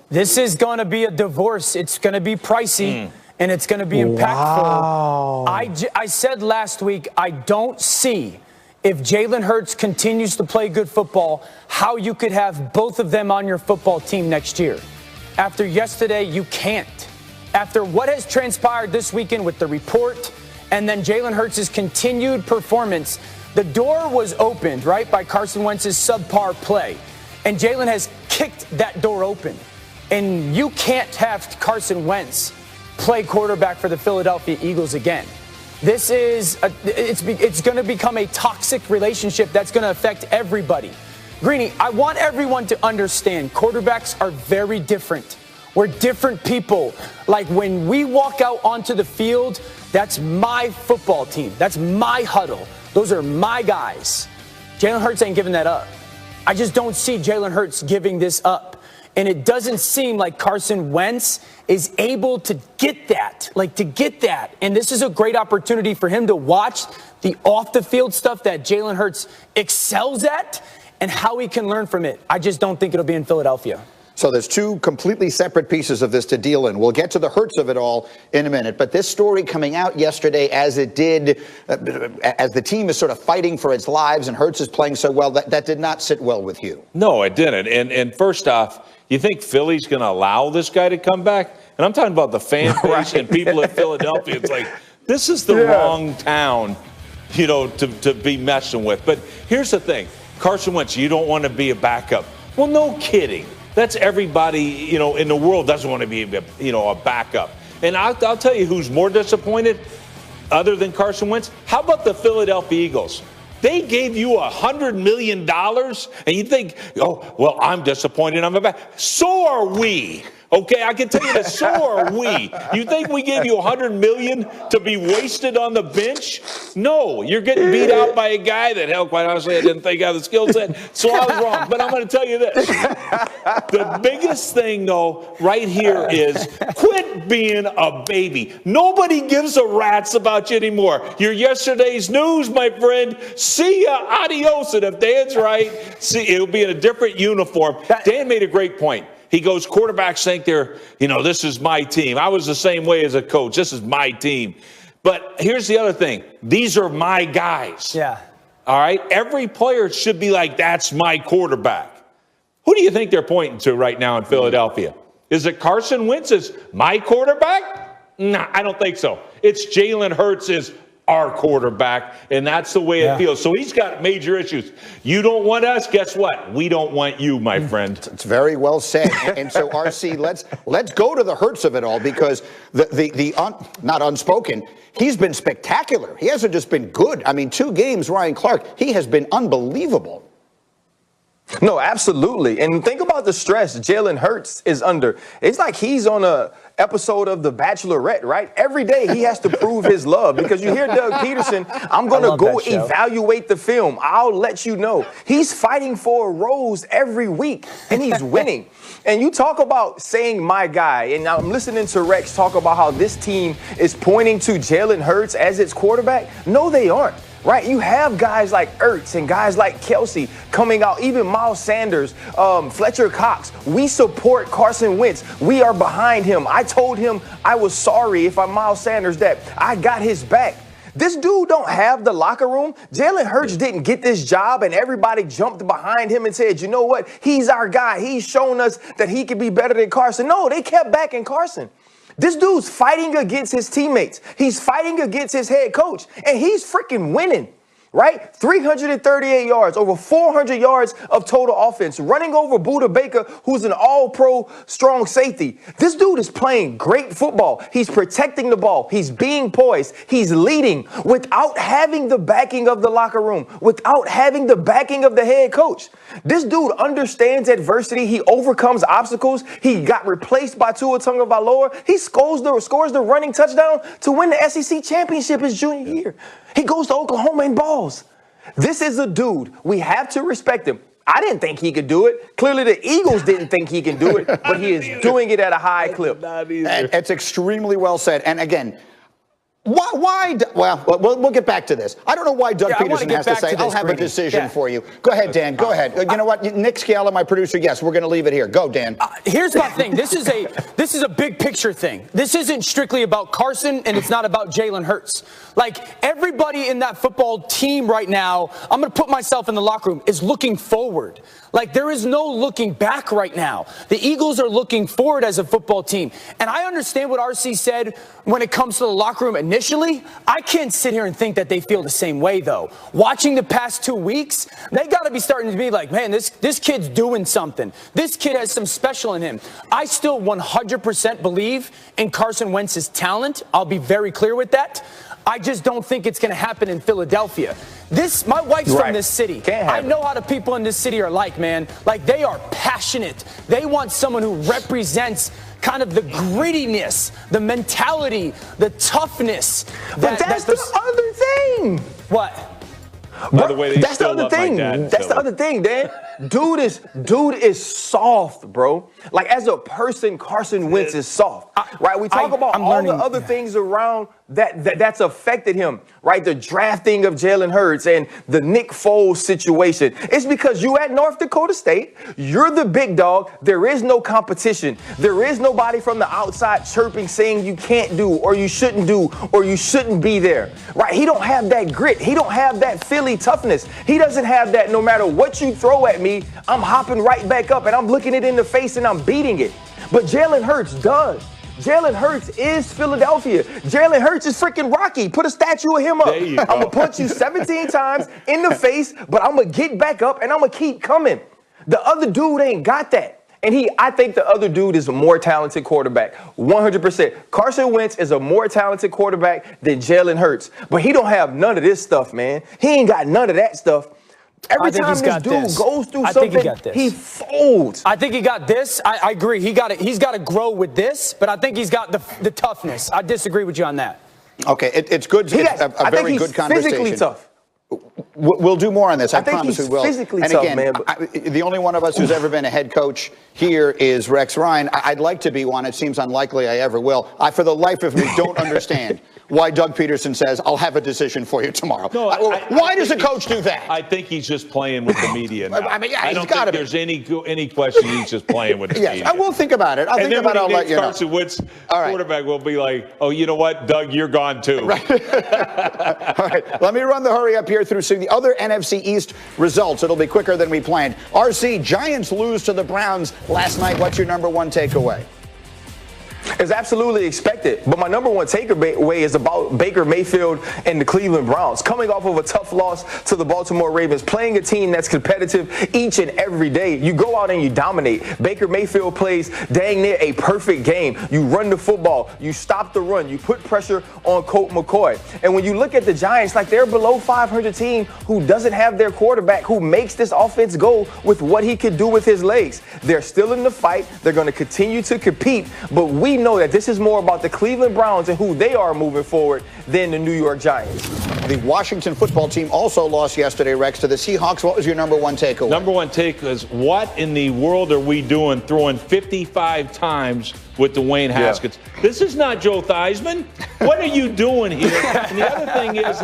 This is going to be a divorce. It's going to be pricey, and it's going to be impactful. Wow. I said last week, I don't see, if Jalen Hurts continues to play good football, how you could have both of them on your football team next year. After yesterday, you can't. After what has transpired this weekend with the report and then Jalen Hurts' continued performance, the door was opened, right, by Carson Wentz's subpar play. And Jalen has kicked that door open. And you can't have Carson Wentz play quarterback for the Philadelphia Eagles again. This is, it's going to become a toxic relationship that's going to affect everybody. Greeny, I want everyone to understand quarterbacks are very different. We're different people. Like when we walk out onto the field, that's my football team. That's my huddle. Those are my guys. Jalen Hurts ain't giving that up. I just don't see Jalen Hurts giving this up. And it doesn't seem like Carson Wentz is able to get that, And this is a great opportunity for him to watch the off-the-field stuff that Jalen Hurts excels at and how he can learn from it. I just don't think it'll be in Philadelphia. So there's two completely separate pieces of this to deal in. We'll get to the Hurts of it all in a minute. But this story coming out yesterday, as it did, as the team is sort of fighting for its lives and Hurts is playing so well, that did not sit well with you. No, it didn't. And first off, you think Philly's going to allow this guy to come back? And I'm talking about the fan base and people in Philadelphia. It's like, this is the wrong town, to be messing with. But here's the thing. Carson Wentz, you don't want to be a backup. Well, no kidding. That's everybody, in the world doesn't want to be, a backup. And I'll tell you who's more disappointed other than Carson Wentz. How about the Philadelphia Eagles? They gave you $100 million, and you think, oh, well, I'm disappointed. I'm a back. So are we. Okay, I can tell you that. So are we. You think we gave you $100 million to be wasted on the bench? No, you're getting beat out by a guy that, hell, quite honestly, I didn't think I had the skill set, so I was wrong. But I'm going to tell you this. The biggest thing, though, right here is quit being a baby. Nobody gives a rat's about you anymore. You're yesterday's news, my friend. See ya, adios. And if Dan's right, it'll be in a different uniform. Dan made a great point. He goes, quarterbacks think they're, this is my team. I was the same way as a coach. This is my team. But here's the other thing. These are my guys. Yeah. All right? Every player should be like, that's my quarterback. Who do you think they're pointing to right now in Philadelphia? Is it Carson Wentz is my quarterback? Nah, I don't think so. It's Jalen Hurts is our quarterback, and that's the way it feels. So he's got major issues. You don't want us, guess what? We don't want you, my friend. It's very well said. And so, RC, let's go to the Hurts of it all, because not unspoken, he's been spectacular. He hasn't just been good. I mean, 2 games, Ryan Clark, he has been unbelievable. No, absolutely. And think about the stress Jalen Hurts is under. It's like he's on a episode of The Bachelorette, right? Every day he has to prove his love, because you hear Doug Peterson, I'm going to go evaluate the film. I'll let you know. He's fighting for a rose every week, and he's winning. And you talk about saying my guy, and I'm listening to Rex talk about how this team is pointing to Jalen Hurts as its quarterback. No, they aren't. Right, you have guys like Ertz and guys like Kelsey coming out, even Miles Sanders, Fletcher Cox. We support Carson Wentz. We are behind him. I told him I was sorry if I'm Miles Sanders, that I got his back. This dude don't have the locker room. Jalen Hurts didn't get this job and everybody jumped behind him and said, you know what, he's our guy. He's shown us that he could be better than Carson. No, they kept backing Carson. This dude's fighting against his teammates. He's fighting against his head coach, and he's freaking winning, right? 338 yards, over 400 yards of total offense, running over Budda Baker, who's an all-pro strong safety. This dude is playing great football. He's protecting the ball. He's being poised. He's leading without having the backing of the locker room, without having the backing of the head coach. This dude understands adversity. He overcomes obstacles. He got replaced by Tua Tagovailoa. He scores the running touchdown to win the SEC championship his junior year. He goes to Oklahoma and balls. This is a dude. We have to respect him. I didn't think he could do it. Clearly, the Eagles didn't think he can do it, but he is doing it at a high clip. It's extremely well said. And again, Well, we'll get back to this. I don't know why Doug Peterson has to say, I'll have a decision for you. Go ahead, Dan. Go ahead. You know what? Nick Scialla, my producer, yes, we're going to leave it here. Go, Dan. Here's my thing. This is a big picture thing. This isn't strictly about Carson, and it's not about Jalen Hurts. Like, everybody in that football team right now, I'm going to put myself in the locker room, is looking forward. Like, there is no looking back right now. The Eagles are looking forward as a football team. And I understand what RC said when it comes to the locker room initially. I can't sit here and think that they feel the same way, though. Watching the past 2 weeks, they got to be starting to be like, man, this kid's doing something. This kid has some special in him. I still 100% believe in Carson Wentz's talent. I'll be very clear with that. I just don't think it's going to happen in Philadelphia. My wife's from this city. I know how the people in this city are like, man. Like, they are passionate. They want someone who represents kind of the grittiness, the mentality, the toughness. But that's the other thing. What? By the way, that's the other thing. That's the other thing, Dan. Dude is soft, bro. Like, as a person, Carson Wentz is soft, right? We talk about all the other things around that's affected him, right? The drafting of Jalen Hurts and the Nick Foles situation. It's because you at North Dakota State, you're the big dog. There is no competition. There is nobody from the outside chirping saying you can't do or you shouldn't be there, right? He don't have that grit. He don't have that Philly toughness. He doesn't have that. No matter what you throw at me, I'm hopping right back up and I'm looking it in the face and I'm beating it. But Jalen Hurts does. Jalen Hurts is Philadelphia. Jalen Hurts is freaking Rocky. Put a statue of him up. I'm going to punch you 17 times in the face, but I'm going to get back up and I'm going to keep coming. The other dude ain't got that. And I think the other dude is a more talented quarterback, 100%. Carson Wentz is a more talented quarterback than Jalen Hurts. But he don't have none of this stuff, man. He ain't got none of that stuff. Every time this dude goes through something, he folds. I think he got this. I agree. He's got to grow with this, but I think he's got the toughness. I disagree with you on that. Okay, it's good. It's a very good conversation. Physically tough. We'll do more on this. I promise we will. Physically and tough, again, man. The only one of us who's ever been a head coach here is Rex Ryan. I'd like to be one. It seems unlikely I ever will. I, for the life of me, don't understand why Doug Peterson says, I'll have a decision for you tomorrow. No, why does a coach do that? I think he's just playing with the media now. I mean, yeah, I don't think there's any question he's just playing with the media. I will think about it. I'll think about it. I'll let you know. Carson Wentz, quarterback, will be like, oh, you know what, Doug, you're gone too. Right. All right, let me run the hurry up here through some of the other NFC East results. It'll be quicker than we planned. RC, Giants lose to the Browns last night. What's your number one takeaway? It's absolutely expected. But my number one takeaway is about Baker Mayfield and the Cleveland Browns. Coming off of a tough loss to the Baltimore Ravens, playing a team that's competitive each and every day. You go out and you dominate. Baker Mayfield plays dang near a perfect game. You run the football. You stop the run. You put pressure on Colt McCoy. And when you look at the Giants, like, they're below 500 team who doesn't have their quarterback, who makes this offense go with what he could do with his legs. They're still in the fight. They're going to continue to compete. But we know that this is more about the Cleveland Browns and who they are moving forward than the New York Giants. The Washington football team also lost yesterday, Rex, to the Seahawks. What was your number one takeaway? Number one take is, what in the world are we doing throwing 55 times with Dwayne Haskins? Yeah. This is not Joe Theismann. What are you doing here? And the other thing is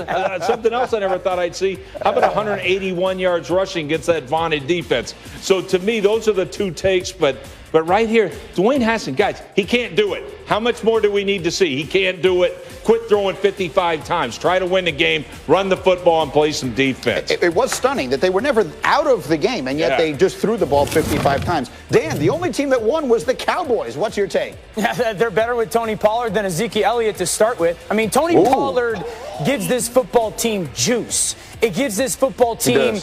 something else I never thought I'd see. How about 181 yards rushing against that vaunted defense? So to me, those are the two takes. But right here, Dwayne Haskins, guys, he can't do it. How much more do we need to see? He can't do it. Quit throwing 55 times. Try to win the game, run the football, and play some defense. It was stunning that they were never out of the game, and yet they just threw the ball 55 times. Dan, the only team that won was the Cowboys. What's your take? Yeah, they're better with Tony Pollard than Ezekiel Elliott to start with. I mean, Tony Pollard gives this football team juice. It gives this football team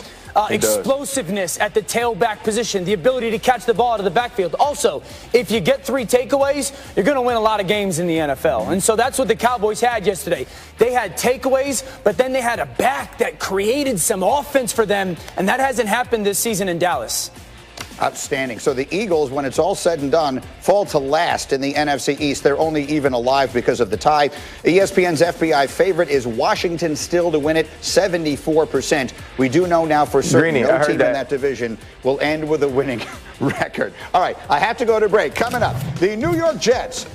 explosiveness at the tailback position, the ability to catch the ball out of the backfield. Also, if you get 3 takeaways, you're going to win a lot of games in the NFL. And so that's what the Cowboys had yesterday. They had takeaways, but then they had a back that created some offense for them, and that hasn't happened this season in Dallas. Outstanding. So the Eagles, when it's all said and done, fall to last in the NFC East. They're only even alive because of the tie. ESPN's FBI favorite is Washington still to win it, 74%. We do know now for certain no team in that division will end with a winning record. All right, I have to go to break. Coming up, the New York Jets